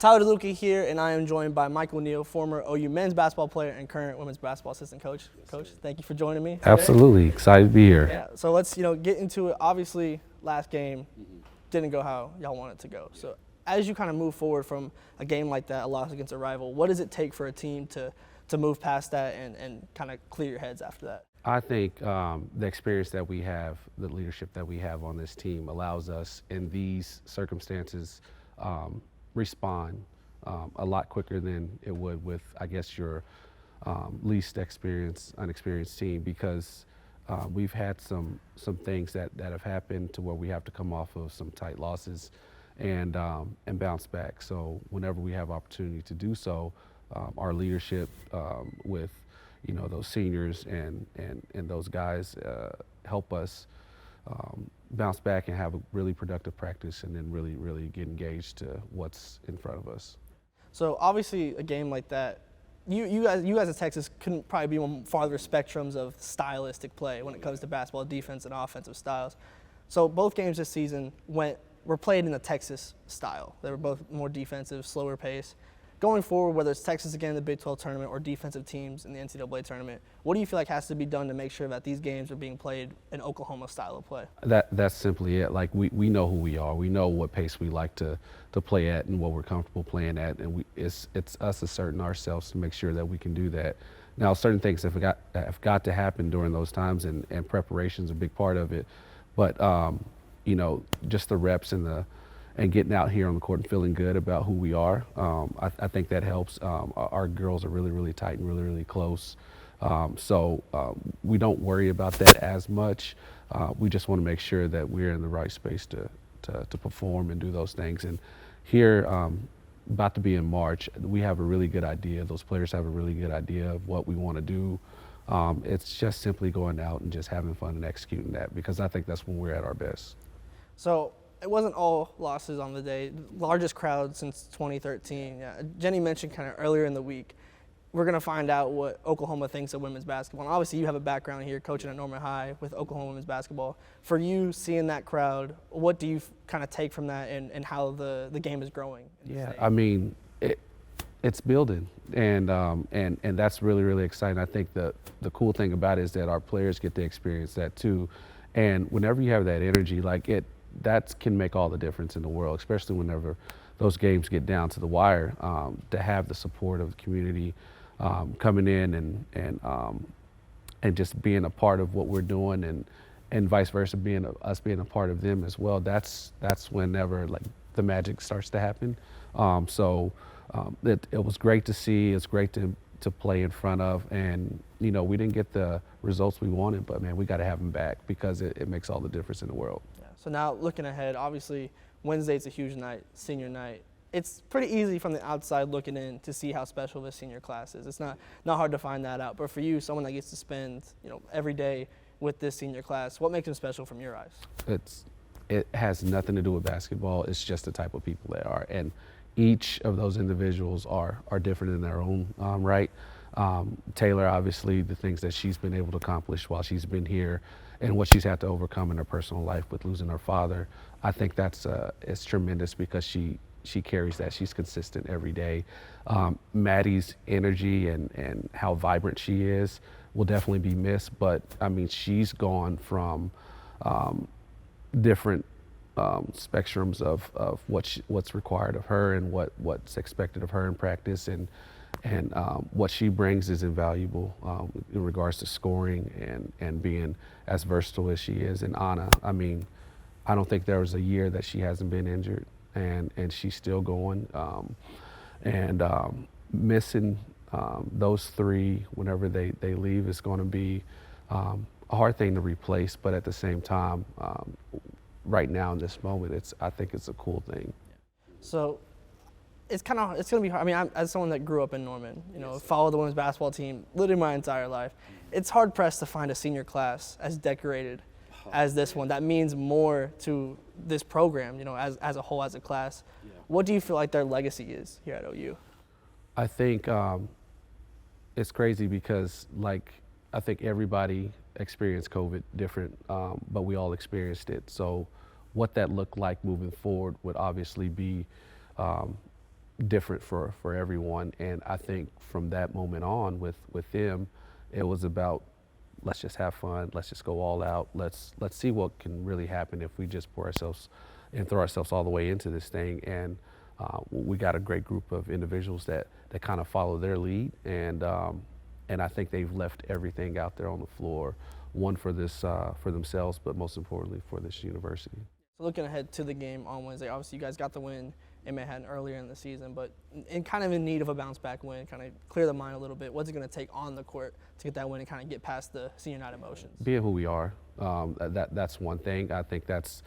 Tyler DeLuca here, and I am joined by Micheal Neal, former OU men's basketball player and current women's basketball assistant coach. Coach, thank you for joining me today. Absolutely, excited to be here. Yeah, so let's get into it. Obviously, last game didn't go how y'all want it to go. So as you kind of move forward from a game like that, a loss against a rival, what does it take for a team to move past that and kind of clear your heads after that? I think the experience that we have, the leadership that we have on this team allows us in these circumstances respond a lot quicker than it would with, I guess, your least unexperienced team, because we've had some things that have happened to where we have to come off of some tight losses and bounce back. So whenever we have opportunity to do so, our leadership with those seniors and those guys help us bounce back and have a really productive practice, and then really get engaged to what's in front of us. So obviously a game like that, you guys in Texas couldn't probably be on farther spectrums of stylistic play when it comes to basketball defense and offensive styles. So both games this season were played in the Texas style. They were both more defensive, slower pace. Going forward, whether it's Texas again in the Big 12 tournament or defensive teams in the NCAA tournament, what do you feel like has to be done to make sure that these games are being played in Oklahoma style of play? That's simply it. Like we know who we are. We know what pace we like to play at and what we're comfortable playing at, and it's us asserting ourselves to make sure that we can do that. Now, certain things have got to happen during those times, and preparation's a big part of it. But just the reps and getting out here on the court and feeling good about who we are, I think that helps. Our girls are really tight and really close. So we don't worry about that as much. We just want to make sure that we're in the right space to perform and do those things. And here, about to be in March, we have a really good idea. Those players have a really good idea of what we want to do. It's just simply going out and just having fun and executing that, because I think that's when we're at our best. So it wasn't all losses on the day. Largest crowd since 2013. Yeah. Jenny mentioned kind of earlier in the week, we're going to find out what Oklahoma thinks of women's basketball. And obviously, you have a background here coaching at Norman High with Oklahoma women's basketball. For you, seeing that crowd, what do you kind of take from that and how the game is growing? Yeah, I mean, it's building, and that's really exciting. I think the cool thing about it is that our players get to experience that too. And whenever you have that energy, that can make all the difference in the world, especially whenever those games get down to the wire. To have the support of the community coming in and just being a part of what we're doing, and vice versa, us being a part of them as well. That's whenever the magic starts to happen. It was great to see. It's great to play in front of, and we didn't get the results we wanted, but man, we got to have them back, because it makes all the difference in the world. Yeah. So now looking ahead, obviously Wednesday's a huge night, senior night. It's pretty easy from the outside looking in to see how special this senior class is. It's not hard to find that out. But for you, someone that gets to spend every day with this senior class, what makes them special from your eyes? It has nothing to do with basketball. It's just the type of people they are, and each of those individuals are different in their own right. Taylor, obviously, the things that she's been able to accomplish while she's been here, and what she's had to overcome in her personal life with losing her father, I think it's tremendous, because she carries that. She's consistent every day. Maddie's energy and how vibrant she is will definitely be missed, but I mean, she's gone from different spectrums of what's required of her and what's expected of her in practice, and what she brings is invaluable in regards to scoring and being as versatile as she is. And Anna, I mean, I don't think there was a year that she hasn't been injured, and she's still going. Missing those three whenever they leave is going to be a hard thing to replace, but at the same time, right now in this moment, I think it's a cool thing. So it's going to be hard. I mean, as someone that grew up in Norman, followed the women's basketball team literally my entire life, it's hard pressed to find a senior class as decorated as this one that means more to this program, as a whole, as a class. Yeah. What do you feel like their legacy is here at OU? I think it's crazy, because I think everybody experienced COVID different, but we all experienced it. So what that looked like moving forward would obviously be different for everyone. And I think from that moment on with them, it was about, let's just have fun, let's just go all out, let's see what can really happen if we just pour ourselves and throw ourselves all the way into this thing. And we got a great group of individuals that kind of follow their lead, and I think they've left everything out there on the floor, one for this for themselves, but most importantly for this university. So looking ahead to the game on Wednesday, obviously you guys got the win in Manhattan earlier in the season, but kind of in need of a bounce back win, kind of clear the mind a little bit. What's it going to take on the court to get that win and kind of get past the senior night emotions? Being who we are, that's one thing. I think that's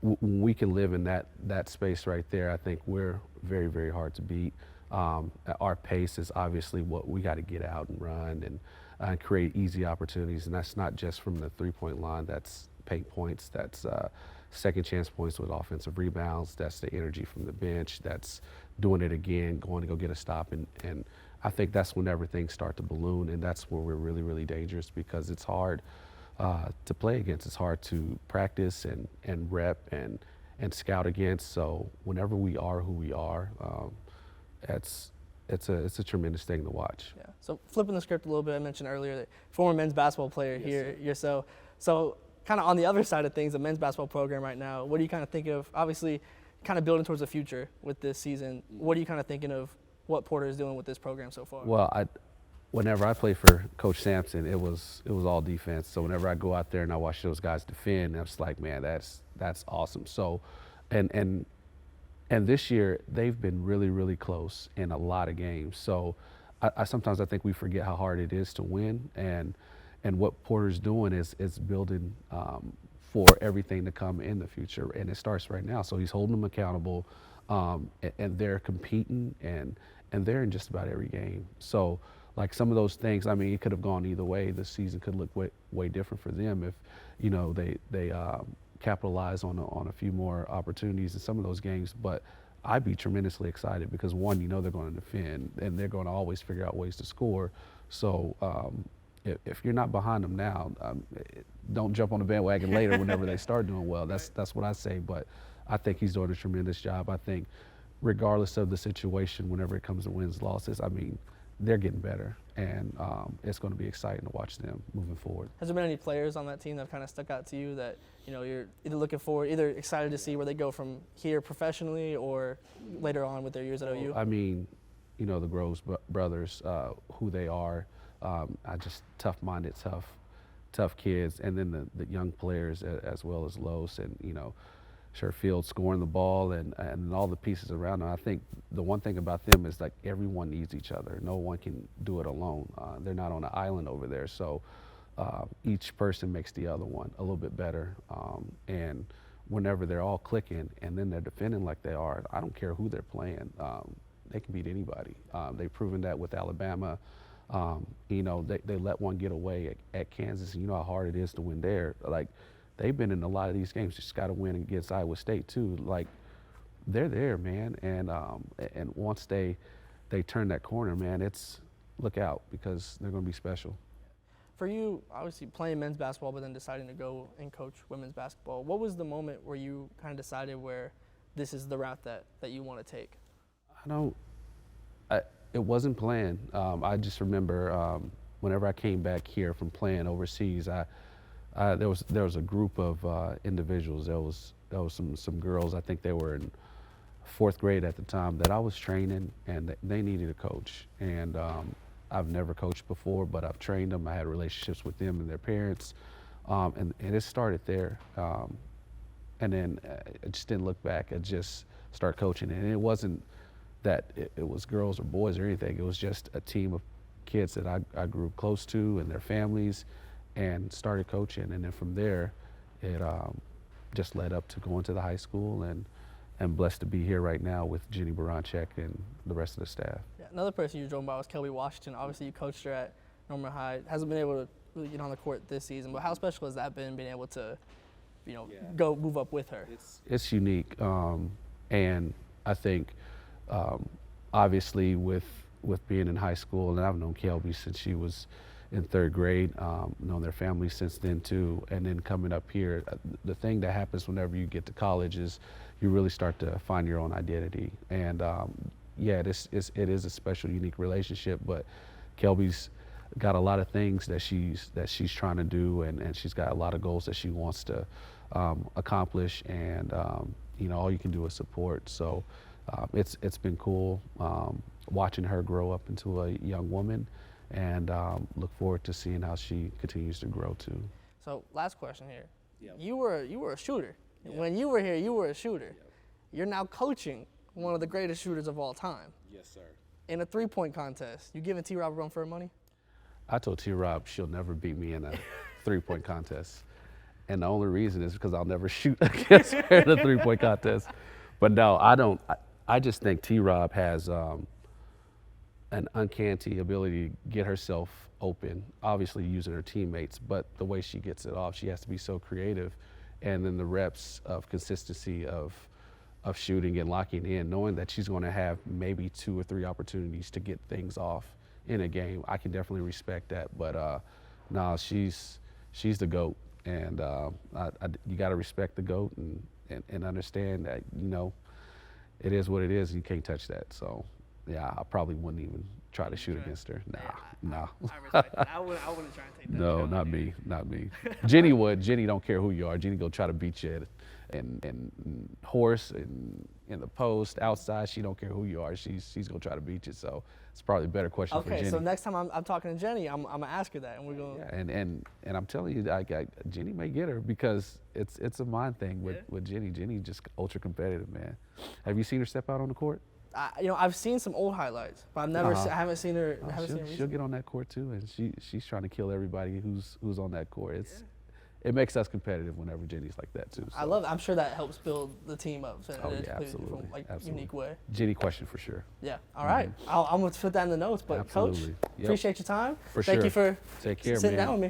when we can live in that space right there. I think we're very, very hard to beat. Our pace is obviously what we got to get out and run and create easy opportunities, and that's not just from the three-point line. That's paint points. That's second chance points with offensive rebounds. That's the energy from the bench. That's doing it again, going to go get a stop. And I think that's when everything starts to balloon, and that's where we're really, really dangerous, because it's hard to play against. It's hard to practice and rep and scout against. So whenever we are who we are, it's a tremendous thing to watch. Yeah. So flipping the script a little bit, I mentioned earlier that former men's basketball player here. You're so kind of on the other side of things, the men's basketball program right now. What do you kind of think of? Obviously, kind of building towards the future with this season. What are you kind of thinking of what Porter is doing with this program so far? Well, whenever I played for Coach Sampson, it was all defense. So whenever I go out there and I watch those guys defend, I'm just like, man, that's awesome. So, and this year they've been really, really close in a lot of games. So I sometimes think we forget how hard it is to win, and what Porter's doing is building for everything to come in the future, and it starts right now. So he's holding them accountable, and they're competing, and they're in just about every game. So like some of those things, I mean, it could have gone either way. The season could look way different for them if, they capitalize on a few more opportunities in some of those games. But I'd be tremendously excited because, one, they're going to defend, and they're going to always figure out ways to score. So if you're not behind them now, don't jump on the bandwagon later whenever they start doing well. That's what I say. But I think he's doing a tremendous job. I think regardless of the situation, whenever it comes to wins, losses, I mean, they're getting better, and it's going to be exciting to watch them moving forward. Has there been any players on that team that have kind of stuck out to you that you're either looking forward, either excited to see where they go from here professionally or later on with their years at OU? I mean, the Groves brothers, who they are, just tough-minded, tough kids, and then the young players as well as Los and Sherfield scoring the ball and all the pieces around them. I think the one thing about them is like everyone needs each other. No one can do it alone. They're not on an island over there. So each person makes the other one a little bit better. And whenever they're all clicking and then they're defending like they are, I don't care who they're playing. They can beat anybody. They've proven that with Alabama. They let one get away at Kansas, and you know how hard it is to win there. Like, they've been in a lot of these games. Just got to win against Iowa State too. Like, they're there, man. And once they turn that corner, man, it's look out, because they're going to be special. For you, obviously playing men's basketball, but then deciding to go and coach women's basketball, what was the moment where you kind of decided where this is the route that you want to take? It wasn't planned. I just remember whenever I came back here from playing overseas, there was a group of individuals. There was some girls. I think they were in fourth grade at the time that I was training, and they needed a coach. And I've never coached before, but I've trained them. I had relationships with them and their parents, and it started there. And then I just didn't look back. I just started coaching, and it wasn't that it was girls or boys or anything. It was just a team of kids that I grew close to and their families, and started coaching. And then from there, it just led up to going to the high school, and blessed to be here right now with Jenny Baranchek and the rest of the staff. Yeah, another person you were joined by was Kelby Washington. Obviously, you coached her at Norman High. Hasn't been able to really get on the court this season, but how special has that been, being able to, go move up with her? It's unique, and I think obviously with being in high school, and I've known Kelby since she was in third grade, known their family since then too, and then coming up here, the thing that happens whenever you get to college is you really start to find your own identity, and yeah, it is a special, unique relationship. But Kelby's got a lot of things that she's trying to do, and she's got a lot of goals that she wants to accomplish. And all you can do is support. So it's been cool watching her grow up into a young woman, and look forward to seeing how she continues to grow too. So last question here. Yep. You were a shooter. Yep. When you were here, you were a shooter. Yep. You're now coaching one of the greatest shooters of all time. Yes, sir. In a 3-point contest, you giving T-Rob a run for her money? I told T-Rob she'll never beat me in a 3-point contest. And the only reason is because I'll never shoot against her in a 3-point contest. But no, I don't. I just think T-Rob has an uncanny ability to get herself open, obviously using her teammates, but the way she gets it off, she has to be so creative. And then the reps of consistency of shooting and locking in, knowing that she's going to have maybe 2 or 3 opportunities to get things off in a game. I can definitely respect that. But no, she's the GOAT. And you got to respect the GOAT and understand that, it is what it is. You can't touch that. So, yeah, I probably wouldn't even try to shoot against her. Nah. I respect that. I wouldn't try and take that. No, not me. Jenny would. Jenny don't care who you are. Jenny go try to beat you and horse and in the post, outside. She don't care who you are. She's gonna try to beat you. So it's probably a better question for Jenny. Okay, so next time I'm talking to Jenny, I'm gonna ask her that, and we're gonna. Yeah, and I'm telling you, Jenny may get her because it's a mind thing with Jenny. Jenny just ultra competitive, man. Have you seen her step out on the court? I've seen some old highlights, but I haven't seen her. She'll get on that court too, and she's trying to kill everybody who's on that court. It makes us competitive whenever Jenny's like that too. So. I love it. I'm sure that helps build the team up in absolutely, unique way. Jenny question for sure. Yeah. All right. I'm gonna put that in the notes. But absolutely. Coach, appreciate your time. For Thank sure. you for Take care, sitting man. down with me.